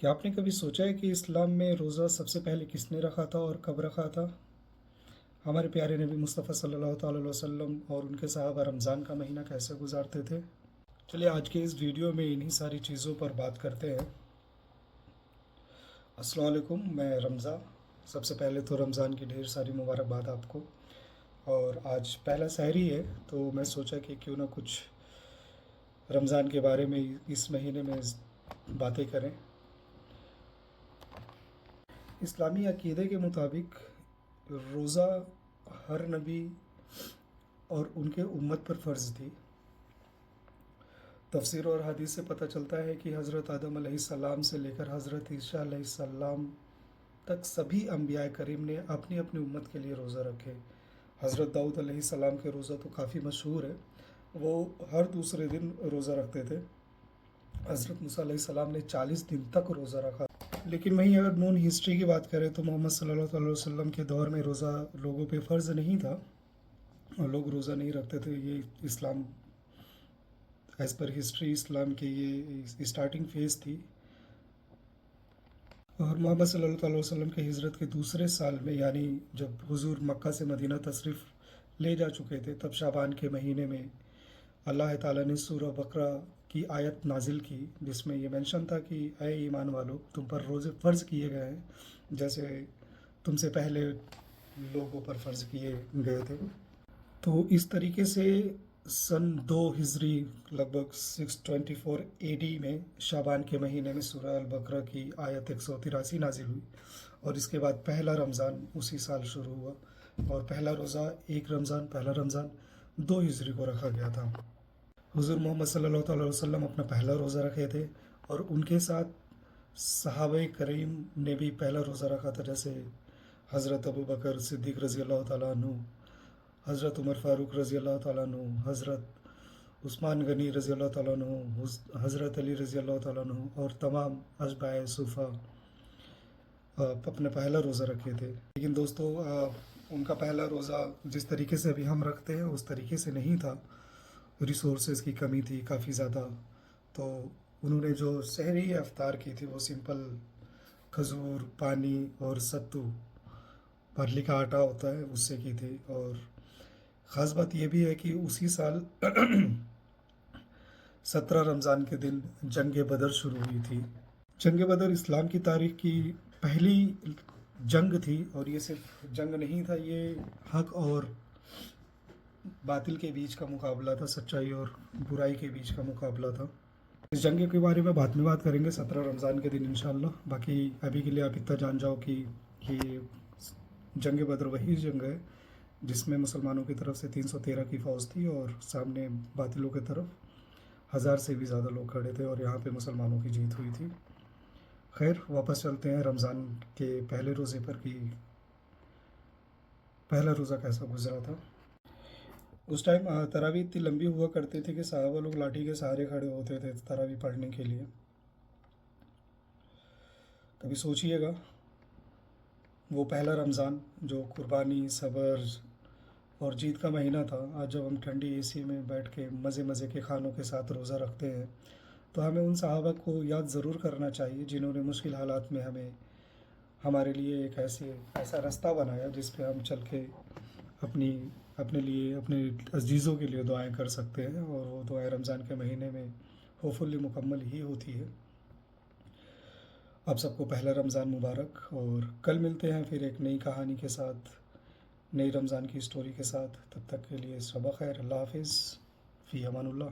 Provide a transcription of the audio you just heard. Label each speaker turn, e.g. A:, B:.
A: क्या आपने कभी सोचा है कि इस्लाम में रोज़ा सबसे पहले किसने रखा था और कब रखा था? हमारे प्यारे नबी मुस्तफ़ा सल्लल्लाहु अलैहि वसल्लम और उनके सहाबा रमज़ान का महीना कैसे गुजारते थे? चलिए आज के इस वीडियो में इन्हीं सारी चीज़ों पर बात करते हैं। अस्सलाम वालेकुम, मैं रमज़ा। सबसे पहले तो रमज़ान की ढेर सारी मुबारकबाद आपको। और आज पहला सहरी है, तो मैं सोचा कि क्यों ना कुछ रमज़ान के बारे में इस महीने में बातें करें। इस्लामी अक़ीदे के मुताबिक रोज़ा हर नबी और उनके उम्मत पर फ़र्ज़ थी। तफसीर और हदीस से पता चलता है कि हज़रत आदम अलैहिस्सलाम से लेकर हज़रत ईसा अलैहिस्सलाम तक सभी अम्बिया करीम ने अपनी अपनी उम्मत के लिए रोज़ा रखे। हज़रत दाऊद अलैहिस्सलाम के रोज़ा तो काफ़ी मशहूर है, वो हर दूसरे दिन रोज़ा रखते थे। हज़रत मूसा अलैहिस्सलाम ने 40 दिन तक रोज़ा रखा। लेकिन वहीं अगर नून हिस्ट्री की बात करें तो मोहम्मद सल्लल्लाहु अलैहि वसल्लम के दौर में रोज़ा लोगों पे फ़र्ज़ नहीं था और लोग रोज़ा नहीं रखते थे। ये इस्लाम एज़ पर हिस्ट्री इस्लाम की ये स्टार्टिंग फ़ेज़ थी। और मोहम्मद सल्लल्लाहु अलैहि वसल्लम के हिजरत के दूसरे साल में, यानी जब हुजूर मक्का से मदीना तशरीफ़ ले जा चुके थे, तब शाबान के महीने में अल्लाह ताला ने सूरह बकरा की आयत नाजिल की, जिसमें ये मेंशन था कि ऐ ईमान वालों, तुम पर रोज़े फ़र्ज़ किए गए हैं जैसे तुमसे पहले लोगों पर फ़र्ज़ किए गए थे। तो इस तरीके से सन 2 हिजरी लगभग 624 एडी में शाबान के महीने में सूरह अल बकरा की आयत 183 नाजिल हुई और इसके बाद पहला रमज़ान उसी साल शुरू हुआ और पहला रोज़ा पहला रमज़ान 2 हिजरी को रखा गया था। हुज़ूर मोहम्मद सल्लल्लाहु अलैहि वसल्लम अपना पहला रोज़ा रखे थे और उनके साथ सहाबे करीम ने भी पहला रोज़ा रखा था, जैसे हज़रत अबू बकर सिद्दीक़ रज़ी अल्लाह तआला अन्हु, हज़रत उमर फ़ारूक रज़ी अल्लाह तआला अन्हु, हज़रत उस्मान गनी रज़ी अल्लाह तआला अन्हु, हज़रत अली रज़ी अल्लाह तआला अन्हु और तमाम अशबाए सूफ़ा अपना पहला रोज़ा रखे थे। लेकिन दोस्तों, उनका पहला रोज़ा जिस तरीके से अभी हम रखते हैं उस तरीके से नहीं था। रिसोर्सेज की कमी थी काफ़ी ज़्यादा, तो उन्होंने जो सहरी अफ्तार की थी वो सिंपल खजूर, पानी और सत्तू, बार्ली का आटा होता है, उससे की थी। और ख़ास बात यह भी है कि उसी साल 17 रमज़ान के दिन जंग बदर शुरू हुई थी। जंग बदर इस्लाम की तारीख़ की पहली जंग थी और ये सिर्फ जंग नहीं था, ये हक़ और बातिल के बीच का मुकाबला था, सच्चाई और बुराई के बीच का मुकाबला था। इस जंग के बारे में बाद में बात करेंगे 17 रमज़ान के दिन इंशाअल्लाह। बाकी अभी के लिए आप इतना जान जाओ कि ये जंग बदर वही जंग है जिसमें मुसलमानों की तरफ से 313 की फ़ौज थी और सामने बातिलों की तरफ 1000 से भी ज़्यादा लोग खड़े थे और यहाँ पे मुसलमानों की जीत हुई थी। खैर, वापस चलते हैं रमज़ान के पहले रोज़े पर कि पहला रोज़ा कैसा गुजरा था। उस टाइम तरावी इतनी लंबी हुआ करती थी कि साहबा लोग लाठी के सहारे खड़े होते थे तरावी पढ़ने के लिए। कभी सोचिएगा, वो पहला रमज़ान जो कुर्बानी, सब्र और जीत का महीना था, आज जब हम ठंडी एसी में बैठ के मज़े मज़े के खानों के साथ रोज़ा रखते हैं, तो हमें उन सहाबा को याद ज़रूर करना चाहिए जिन्होंने मुश्किल हालात में हमारे लिए एक ऐसा रास्ता बनाया जिस पे हम चल के अपने लिए, अपने अजीज़ों के लिए दुआएं कर सकते हैं और वो दुआएं रमज़ान के महीने में होपफुली मुकम्मल ही होती है। आप सबको पहला रमज़ान मुबारक और कल मिलते हैं फिर एक नई कहानी के साथ, नई रमज़ान की स्टोरी के साथ। तब तक के लिए सबा खैर, अल्लाह हाफ़िज़, फ़ी अमानुल्लाह।